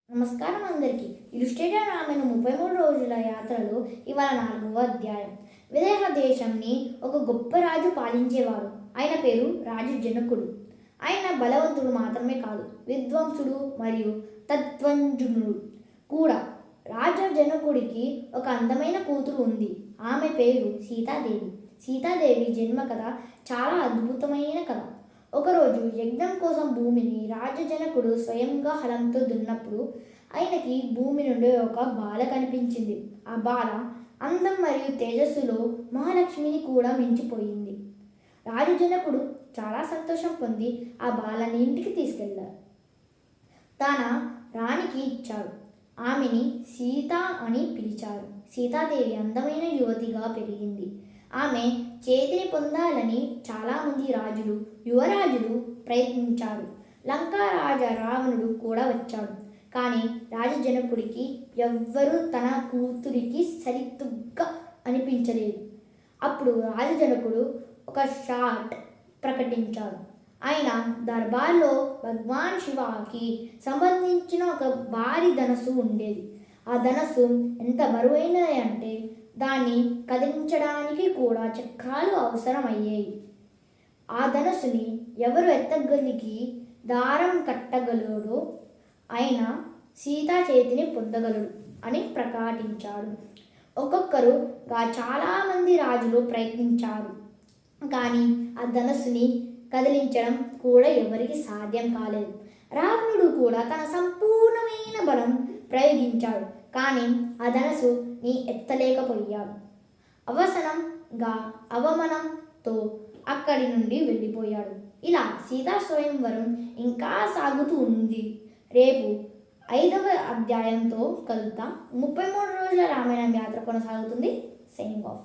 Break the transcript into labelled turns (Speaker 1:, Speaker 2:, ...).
Speaker 1: నమస్కారం అందరికీ. ఇలుస్ట్రేటెడ్ రామాయణం 33 రోజుల యాత్రలో ఇవాళ 4వ అధ్యాయం. విదేహ దేశంని ఒక గొప్ప రాజు పాలించేవాడు. ఆయన పేరు రాజు జనకుడు. ఆయన బలవంతుడు మాత్రమే కాదు, విద్వాంసుడు మరియు తత్వజ్ఞుడు కూడా. రాజా జనకుడికి ఒక అందమైన కూతురు ఉంది. ఆమె పేరు సీతాదేవి. సీతాదేవి జన్మ కథ చాలా అద్భుతమైన కథ. ఒకరోజు యజ్ఞం కోసం భూమిని రాజజనకుడు స్వయంగా హలంతో దున్నప్పుడు ఆయనకి భూమి నుండి ఒక బాల కనిపించింది. ఆ బాల అందం మరియు తేజస్సులో మహాలక్ష్మిని కూడా మించిపోయింది. రాజజనకుడు చాలా సంతోషం పొంది ఆ బాలని ఇంటికి తీసుకెళ్లారు. తన రాణికి ఇచ్చారు. ఆమెని సీత అని పిలిచారు. సీతాదేవి అందమైన యువతిగా పెరిగింది. ఆమె చేతిని పొందాలని చాలామంది రాజులు, యువరాజులు ప్రయత్నించారు. లంకా రాజా రావణుడు కూడా వచ్చాడు. కానీ రాజజనకుడికి ఎవ్వరూ తన కూతురికి సరితుగ్గా అనిపించలేదు. అప్పుడు రాజజనకుడు ఒక షాట్ ప్రకటించాడు. ఆయన దర్బార్లో భగవాన్ శివకి సంబంధించిన ఒక భారీ ధనస్సు ఉండేది. ఆ ధనస్సు ఎంత బరువైనది అంటే దాన్ని కదిలించడానికి కూడా చక్రాలు అవసరమయ్యాయి. ఆ ధనస్సుని ఎవరు ఎత్తగలిగి దారం కట్టగలడో ఆయన సీతా చేతిని పొందగలడు అని ప్రకటించాడు. ఒక్కొక్కరుగా చాలామంది రాజులు ప్రయత్నించారు. కానీ ఆ ధనస్సుని కదిలించడం కూడా ఎవరికి సాధ్యం కాలేదు. రావణుడు కూడా తన సంపూర్ణమైన బలం ప్రయోగించాడు. కానీ ఆ ధనస్సుని ఎత్తలేకపోయాడు. అవమానంతో అక్కడి నుండి వెళ్ళిపోయాడు. ఇలా సీతా స్వయంవరం ఇంకా సాగుతూ ఉంది. రేపు 5వ అధ్యాయంతో కలుద్దాం. 33 రోజుల రామాయణం యాత్ర కొనసాగుతుంది. Signing off.